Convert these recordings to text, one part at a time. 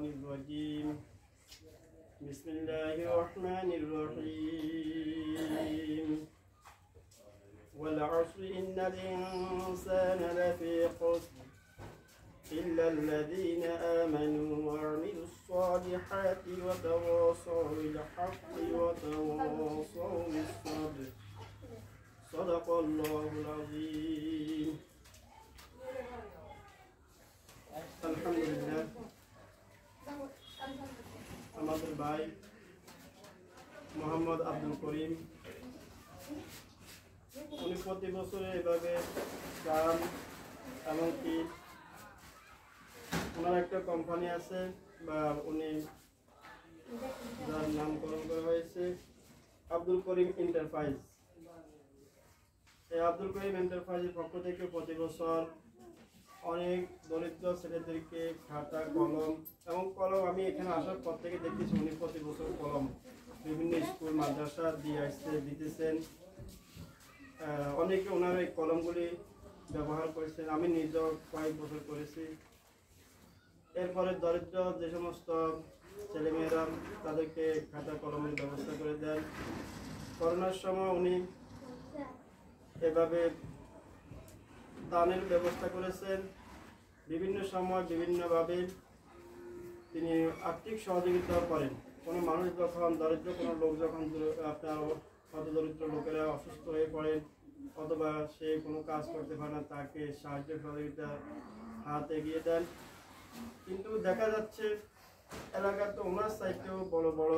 الرجيم بسم الله الرحمن الرحيم والعصر إن الإنسان لفي خسر إلا الذين آمنوا وعملوا الصالحات وتواصوا بالحق وتواصوا بالصبر صدق الله العظيم الحمد لله আমাদের ভাই মোহাম্মদ আব্দুল করিম উনি প্রতি বছরে এভাবে গান এমনকি ওনার একটা কোম্পানি আছে বা উনি যার নামকরণ করা হয়েছে আব্দুল করিম এন্টারপ্রাইজ। এই আব্দুল করিম এন্টারপ্রাইজের পক্ষ থেকে প্রতি বছর অনেক দরিদ্র ছেলেদেরকে খাতা কলম এবং কলম আমি এখানে আসার পর থেকে দেখতেছি উনি প্রতি বছর কলম বিভিন্ন স্কুল মাদ্রাসা দিয়ে দিতেছেন। অনেকে ওনার এই কলমগুলি ব্যবহার করেছেন, আমি নিজেও কয়েক বছর করেছি। এরপরে দরিদ্র যে সমস্ত ছেলেমেয়েরা তাদেরকে খাতা কলমের ব্যবস্থা করে দেন। করোনার সময় উনি এভাবে দানের ব্যবস্থা করেছেন। বিভিন্ন সময় বিভিন্নভাবে তিনি আর্থিক সহযোগিতা করেন। কোনো মানুষ যখন দরিদ্র কোনো লোক যখন আপনার হত দরিদ্র লোকেরা অসুস্থ হয়ে পড়েন অথবা সে কোনো কাজ করতে পারে না, তাকে সাহায্য সহযোগিতা হাত এগিয়ে দেন। কিন্তু দেখা যাচ্ছে এলাকার তো ওনার চাইতেও বড় বড়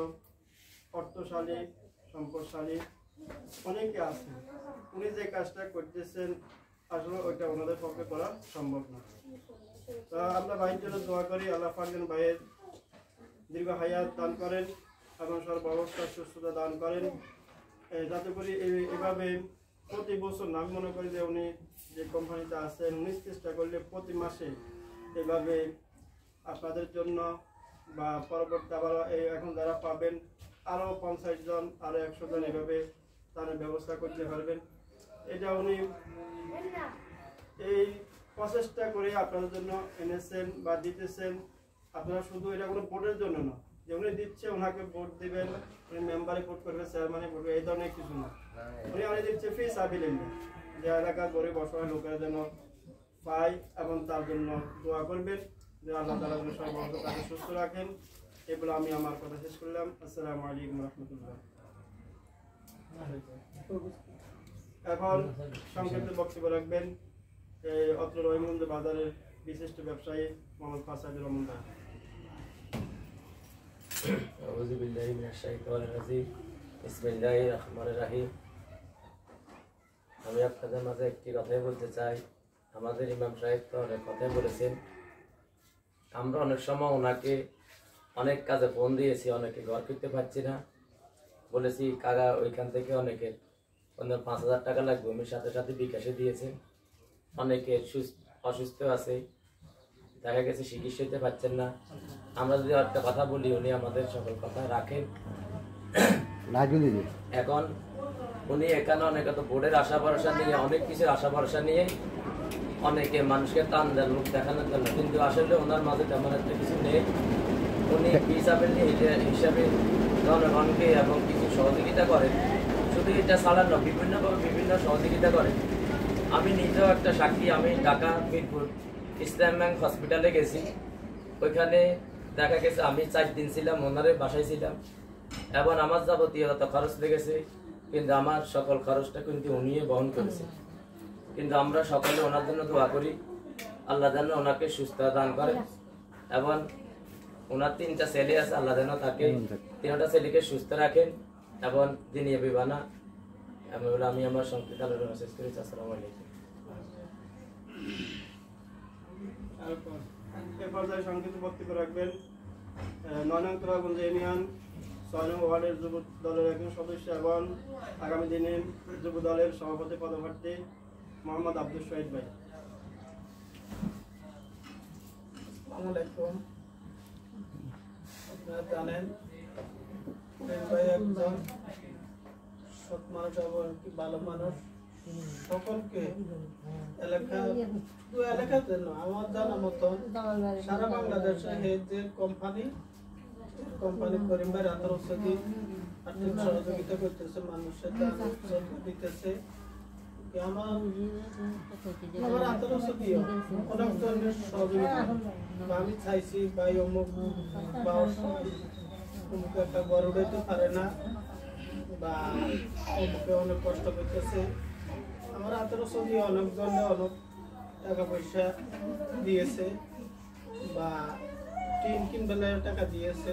অর্থশালী সম্পদশালী অনেকে আছে, উনি যে কাজটা করতেছেন আসলে ওইটা ওনাদের পক্ষে করা সম্ভব না। তা আমরা ভাইয়ের জন্য দোয়া করি, আল্লাহ পাক যেন ভাইয়ের দীর্ঘ হায়াত দান করেন এবং সর্বাবস্থা সুস্থতা দান করেন, যাতে করে এভাবে প্রতি বছর আমি মনে করি যে উনি যে কোম্পানিতে আছেন উনি চেষ্টা করলে প্রতি মাসে এভাবে আপনাদের জন্য বা পরবর্তী আবার এখন যারা পাবেন আরও 50 জন আরও 100 জন এভাবে তারা ব্যবস্থা করতে পারবেন। এটা উনি এই প্রচেষ্টা করে আপনাদের জন্য এনেছেন বা দিতেছেন। আপনারা শুধু এটা কোনো ভোটের জন্য না যে উনি দিচ্ছে ওনাকে ভোট দিবেন, উনি মেম্বারে ভোট করবে, চেয়ারম্যানে ভোট করবে, এই ধরনের কিছু না। উনি অনেক দিচ্ছে ফি সাবিলিল্লাহ, যে এলাকার গরিব অসহায় লোকেরা যেন পায় এবং তার জন্য দোয়া করবেন যে আল্লাহ তাআলা যেন সর্বদা তাকে সুস্থ রাখেন। এগুলো আমি আমার কথা শেষ করলাম। আসসালামু আলাইকুম রহমতুল্লাহ। এখন সংক্ষিপ্ত বক্তব্য রাখবেন অত্র রহিমগঞ্জ বাজারের বিশিষ্ট ব্যবসায়ী মোহাম্মদ ফাসাদুর রহমান। আউযু বিল্লাহি মিনাশ শাইতানির রাজিম। বিসমিল্লাহির রহমানির রহিম। আমি আপনাদের মাঝে একটি কথাই বলতে চাই। আমাদের ইমাম সাহেব তো অনেক কথাই বলেছেন। আমরা অনেক সময় ওনাকে অনেক কাজে ফোন দিয়েছি, অনেকে ঘর করতে পারছি না বলেছি, কাকা ওইখান থেকে অনেকে 5,000 টাকা লাগবে, উনি সাথে সাথে বিকাশে দিয়েছেন। অনেকে অসুস্থ আছে, দেখা গেছে চিকিৎসা দিতে পারছেন না। আমরা যদি একটা কথা বলি উনি আমাদের সকল কথা রাখেন। এখন উনি এখানে অনেক বোর্ডের আশা ভরসা নিয়ে অনেক কিছুর আশা ভরসা নিয়ে অনেকে মানুষকে টান দেন লোক দেখানোর জন্য, কিন্তু আসলে ওনার মাঝে তেমন একটা কিছু নেই। উনি হিসাবে জনগণকে এবং কিছু সহযোগিতা করেন। শুধু এটা ছাড়া না, বিভিন্নভাবে বিভিন্ন সহযোগিতা করেন। আমি নিজেও একটা সাক্ষী। আমি ঢাকা মিরপুর ইসলাম ব্যাংক হসপিটালে গেছি, ওইখানে দেখা গেছে আমি 4 দিন ছিলাম, ওনারে বাসায় ছিলাম এবং আমার যাবতীয় যত খরচ লেগেছে কিন্তু আমার সকল খরচটা কিন্তু উনি বহন করেছে। কিন্তু আমরা সকলে ওনার জন্য দোয়া করি আল্লাহ যেন ওনাকে সুস্থ দান করেন এবং ওনার 3টা ছেলে আছে, আল্লাহ যেন তাকে 3টা ছেলেকে সুস্থ রাখেন এবং দিনিয়া বিবানা। আমি আমার সংক্ষিপ্ত আলোচনা শেষ করেছি। আসসালামু আলাইকুম। এ পর্যায়ে সংক্ষিপ্ত বক্তব্য রাখবেন 9 নং তোরাগঞ্জ ইউনিয়ন 6 নং ওয়ার্ডের যুব দলের একজন সদস্য এবং আগামী দিনে যুব দলের সভাপতি পদপ্রার্থী মোহাম্মদ আব্দুল শহীদ ভাই। আসসালামু আলাইকুম। আপনারা জানেন ভাই একজন সৎ মানুষ এবং ভালো মানুষ, সকলকে এলাকাতে না আমার জানা মতন সারা বাংলাদেশে যে কোম্পানি করিম ভাই রাতের ওষুধি আর্থিক সহযোগিতা করতেছে, মানুষের দান দিতেছে। আমার রাতের ওষুধি অনেক ধরনের সহযোগিতা। আমি চাইছি ভাই অমুক বা অমুক একটা ঘর উঠাইতে পারে না বা অমুকে অনেক কষ্ট করতেছে, আমার হাতের ওষুধই অনেক ধরনের অনেক টাকা পয়সা দিয়েছে বা টিন কিনবেলে টাকা দিয়েছে,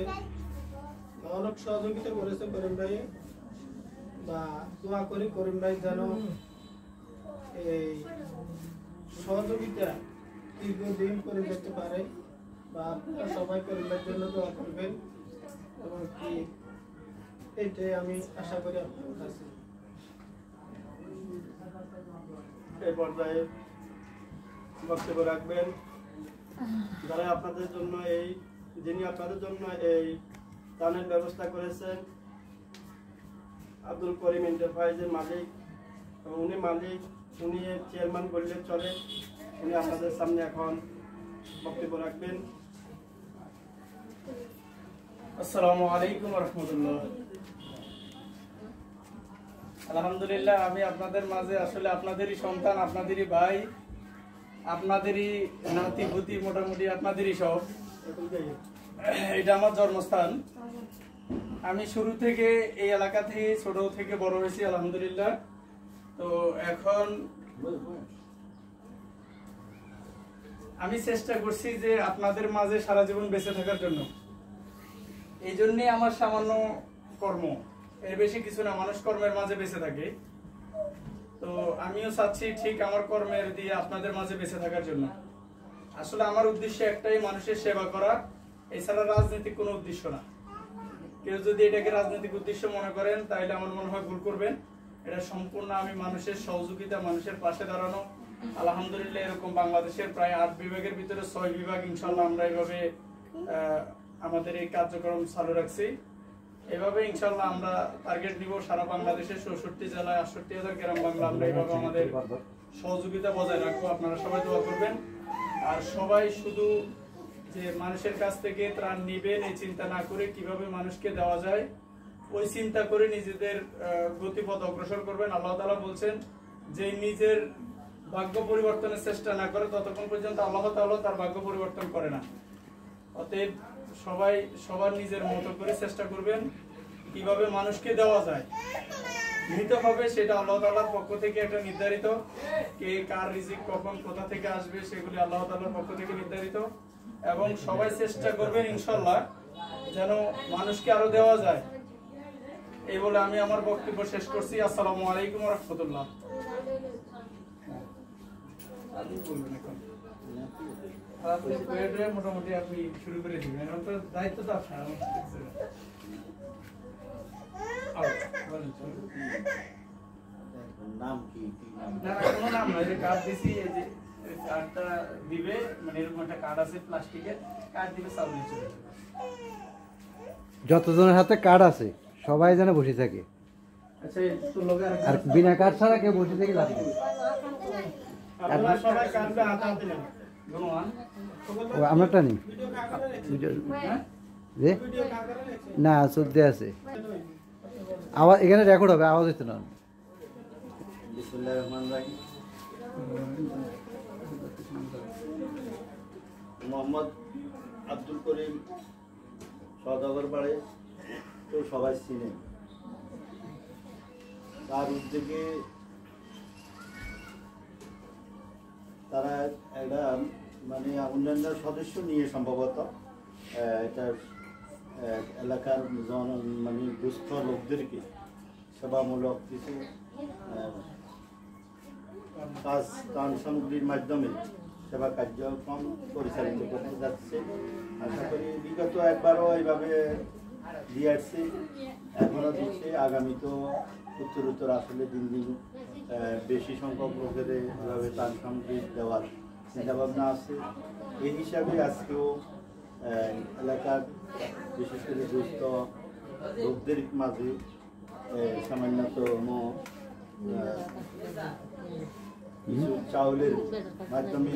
অনেক সহযোগিতা করেছে করিম ভাই। বা দোয়া করি করিম ভাই যেন এই সহযোগিতা দীর্ঘদিন করে যেতে পারে, বা আপনারা সবাই করিম ভাইয়ের জন্য দোয়া করবেন এবং কি এইটাই আমি আশা করি আপনার কাছে। এই পর্যায়ে বক্তব্য রাখবেন যারা আপনাদের জন্য যিনি আপনাদের জন্য এই দানের ব্যবস্থা করেছেন, আব্দুল করিম এন্টারপ্রাইজের মালিক, এবং উনি চেয়ারম্যান বললে চলে। উনি আপনাদের সামনে এখন বক্তব্য রাখবেন। আসসালামু আলাইকুম রহমতুল্লাহ। আলহামদুলিল্লাহ, আমি আপনাদের মাঝে আসলে আপনাদেরই সন্তান, আপনাদেরই ভাই, আপনাদেরই নাতি ভূতি, মোটামুটি আপনাদেরই সব। এটা আমার জন্মস্থান। আমি শুরু থেকে এই এলাকা থেকে ছোট থেকে বড় হয়েছি আলহামদুলিল্লাহ। তো এখন আমি চেষ্টা করছি যে আপনাদের মাঝে সারা জীবন বেঁচে থাকার জন্য। এই জন্যে আমার সামান্য কর্ম, এর বেশি কিছু না। মানুষ কর্মের মাঝে বেঁচে থাকে, তো আমিও চাচ্ছি ঠিক আমার কর্মের দিয়ে আপনাদের মাঝে বেঁচে থাকার জন্য। আসলে আমার উদ্দেশ্য একটাই, মানুষের সেবা করা, এছাড়া রাজনৈতিক কোনো উদ্দেশ্য না। কেউ যদি এটাকে রাজনৈতিক উদ্দেশ্য মনে করেন তাহলে আমার মনে হয় ভুল করবেন। এটা সম্পূর্ণ আমি মানুষের সহযোগিতা, মানুষের পাশে দাঁড়ানো। আলহামদুলিল্লাহ এরকম বাংলাদেশের প্রায় 8 বিভাগের ভিতরে 6 বিভাগ ইনশাল্লাহ আমরা এইভাবে আমাদের এই কার্যক্রম চালু রাখছি। এভাবে ইনশাল্লাহ আমরা টার্গেট নিব সারা বাংলাদেশের 64 জেলায় 68,000 গ্রাম বাংলা আমরা এইভাবে আমাদের সহযোগিতা বজায় রাখবো। আপনারা সবাই দোয়া করবেন। আর সবাই শুধু যে মানুষের কাছ থেকে ত্রাণ নিবেন এই চিন্তা না করে কিভাবে মানুষকে দেওয়া যায় ওই চিন্তা করে নিজেদের গতিপথ অগ্রসর করবেন। আল্লাহ তাআলা বলছেন যে নিজের ভাগ্য পরিবর্তনের চেষ্টা না করে ততক্ষণ পর্যন্ত আল্লাহ তাআলা তার ভাগ্য পরিবর্তন করে না। অতএব সবাই সবার নিজের মতো করে চেষ্টা করবেন কিভাবে মানুষকে দেওয়া যায়। নিতে হবে সেটা আল্লাহ তাআলার পক্ষ থেকে একটা নির্ধারিত, কে কার রিজিক কখন কোথা থেকে আসবে সেগুলি আল্লাহ তাআলার পক্ষ থেকে নির্ধারিত। এবং সবাই চেষ্টা করবেন ইনশাআল্লাহ যেন মানুষকে আরো দেওয়া যায়। এই বলে আমি আমার বক্তব্য শেষ করছি। আসসালামু আলাইকুম ওয়া রাহমাতুল্লাহ। মোটামুটি আপনি শুরু করে দিবেন, এখন তো দায়িত্ব তো আপনার। নাম কি? না কোনো নাম নয়, যে কার্ড দিছি, এই যে কার্ডটা দিবে, মানে এরকম একটা কার্ড আছে প্লাস্টিকের, কার্ড দিবে চালু নিয়ে চলে যাবে। যতজনের হাতে কার্ড আছে সবাই যেন বসে থাকে, আচ্ছা তো লগে আর বিনা কার্ড ছাড়া কেউ বসে থেকে লাভ নেই। আপনারা সবাই কাঁদবে, হাতে নেন। ধন্যবাদ। আমারটা নেই হ্যাঁ যে না চলতে আছে, আওয়াজ এখানে রেকর্ড হবে, আওয়াজ হচ্ছে না। বিসমিল্লাহির রহমানির রহিম। মোহাম্মদ আব্দুল করিম সওদাগর পাড়ে তো সবাই চিনেন। তার উদ্যোগে তারা একটা মানে অন্যান্য সদস্য নিয়ে সম্ভবত এটা এলাকার মানে দুস্থ লোকদেরকে সেবামূলক কিছু কাজ ত্রাণ সামগ্রীর মাধ্যমে সেবা কার্যক্রম পরিচালিত করতে যাচ্ছে। আশা করি বিগত একবারও এইভাবে দিয়ে আসছে, এখনও দিচ্ছে, আগামীতেও উত্তরোত্তর আসলে দিন দিন বেশি সংখ্যক লোকের এভাবে ত্রাণ সামগ্রী দেওয়ার চিন্তাভাবনা আছে। এই হিসাবে আজকেও এলাকার বিশেষ করে দুস্থ লোকদের মাঝে সামান্যতম কিছু চাউলের মাধ্যমে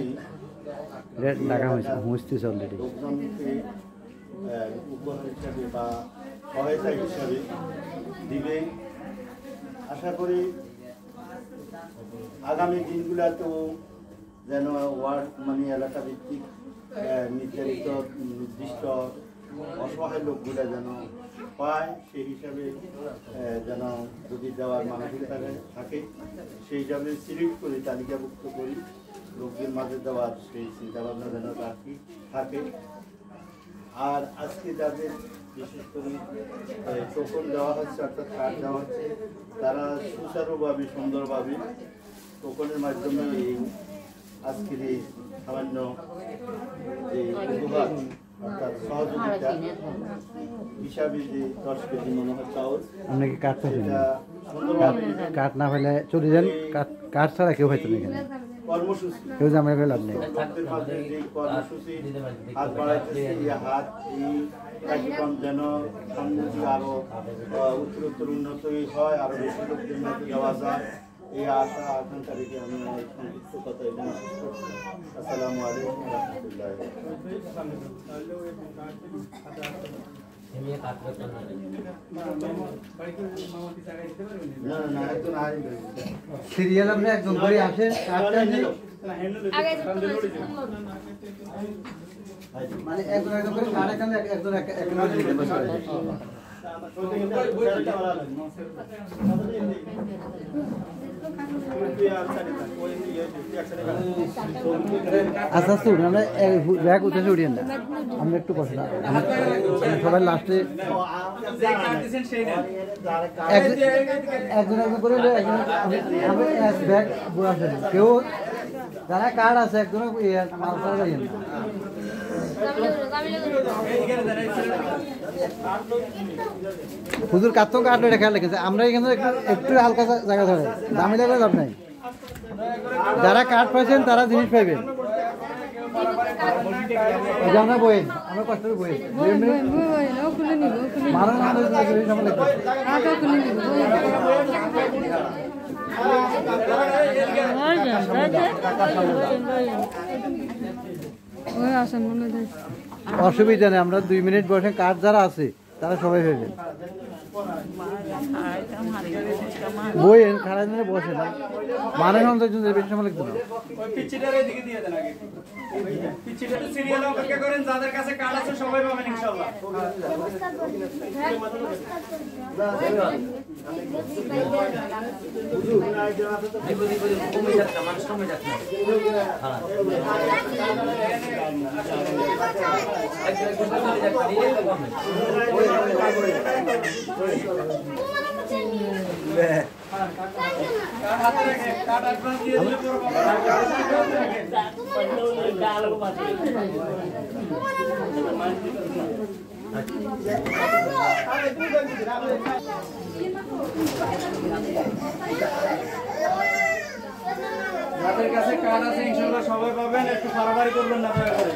টাকা হুঁচতেছে অলরেডি। লোকজনকে উপহার হিসাবে বা সহায়তা হিসাবে দিবে। আশা করি আগামী দিনগুলোতেও যেন ওয়ার্ড মানে এলাকা ভিত্তিক নির্ধারিত নির্দিষ্ট অসহায় লোকগুলা যেন পায়, সেই হিসাবে যেন যদি দেওয়ার মানসিকতা থাকে সেই হিসাবে সিলেক্ট করে তালিকাভুক্ত করি লোকদের মাঝে দেওয়ার সেই চিন্তাভাবনা যেন থাকে। আর আজকে যাদের বিশেষ করে টোকন দেওয়া হচ্ছে অর্থাৎ কার্ড দেওয়া হচ্ছে, তারা সুচারুভাবে সুন্দরভাবে টোকনের মাধ্যমে এই আজকের এই সামান্য যে উপহার অর্থাৎ সহযোগিতা হিসাবে যে 10 কেজি মনে হয় চাউল, আপনি কি কাঠ পাইছেন? সেটা সুন্দরভাবে কাঠ না পাইলে চলে যান, কাঠ ছাড়া কেউ পাইতো না এখানে, কর্মসূচি কেউ জামাই করে লাভ নেই। ভক্তের মাঝে যে কর্মসূচি হাত বাড়াইতেছে, এই হাত এই কার্যক্রম যেন সামনে দিয়ে আরো উত্তরোত্তর উন্নতই হয়, আরো বেশি লোকদের মধ্যে দেওয়া যায়, এই আশা আকাঙ্ক্ষা রেখে আমি আমার সংক্ষিপ্ত কথা এখানে শেষ করছি। আসসালামু আলাইকুম রহমতুল্লাহ। না না একজন সিরিয়াল আপনি একজন করে আসেন, কাঠটা নিয়ে মানে একজন একজন করে কাঠ এখানে একজন আচ্ছা শুন, আমরা ব্যাগ উঠে উঠিয়ে না, আমরা একটু বসে না, সবাই লাস্টে একজন একজন করে ব্যাগ আসে কেউ যারা কার্ড আছে একজন মাল ছাড়া যাইয়েন না। হুজুর কাঠ তো কাটলো, এটা খেয়াল রেখেছে। আমরা এখানে একটু হালকা জায়গা ধরে দামি লাগলে লাভ নাই। যারা কাঠ পাইছেন তারা জিনিস পাইবেন। আমরা বইয়েন, আমরা কষ্ট করে বইয়েন অসুবিধা নেই। আমরা 2 মিনিট বসে কাঠ যারা আছে তারা সবাই পাইবেন। বইয়েন খারাপ দিনে বসে না, মানে বেশি সময় লাগতো না। যাদের কাছে কার্ড আছে সবাই পাবেন ইনশাআল্লাহ। যাদের কাছে কার্ড আছে ইনশাআল্লাহ সবাই পাবেন, একটু বাড়াবাড়ি করবেন না দয়া করে।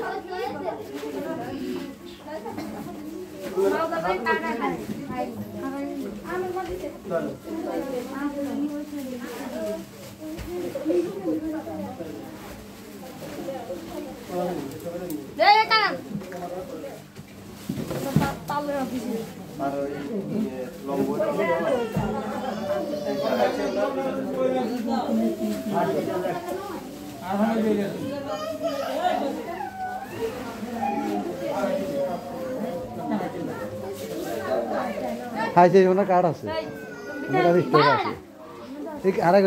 হ্যাঁ, যে ওনার কার্ড আছে, ওনার স্টোর আছে। ঠিক আরেক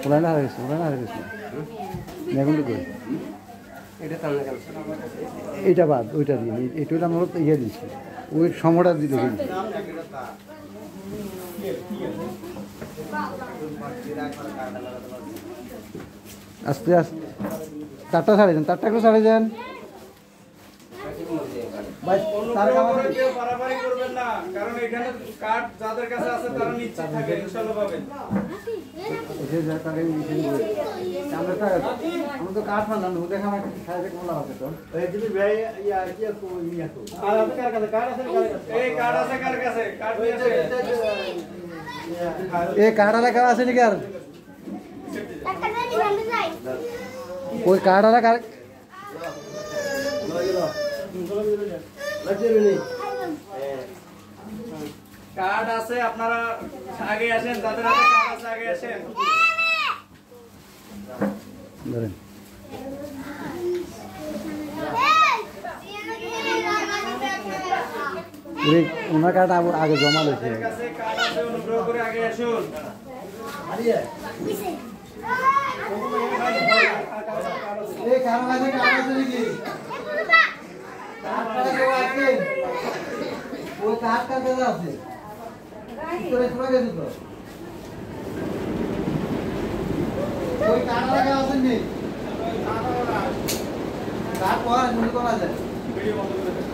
ওলাইনা হারাইছে, ওলাইনা হারাইছে এখন কই এটা বাদ ওইটা দিয়ে এটা হলে আমরা ইয়ে দিচ্ছি, ওই সময়টা দিয়ে দেখে দিচ্ছি। আস্তে আস্তে তারটা ছাড়ে যান, তারটা একটু ছাড়ে যান। বাড়াবাড়ি করবেন না, কারণ এখানে কার্ড যাদের কাছে আছে তারা নিশ্চিত থাকে ইনশাআল্লাহ পাবেন। আমরা তো কাঠ মানলাম, দেখা আমার সাইডে কোলা হবে তো এই কার্ড আছে কার কাছে? কার্ড নিয়ে আসেন। এই কার্ড আলা কার আছে নাকি আর ওই কার্ড আলা কার কার্ড আছে, আপনারা আগে আসেন, যাদের হাতে কার্ড আছে আগে আসেন। ধরেন ওনার কার্ড আগে জমা লইছে যাদের কাছে কার্ড আছে অনুগ্রহ করে আগে আসুন। এই কার্ড আছে নাকি কার্ড আছে ওই কার্ড কাছে আছে তোরে তোরা গেছে তো ওই কার্ড লাগা আছে নি কার্ড পড়া শুরু করা যায় ভিডিও বন্ধ করে দেন।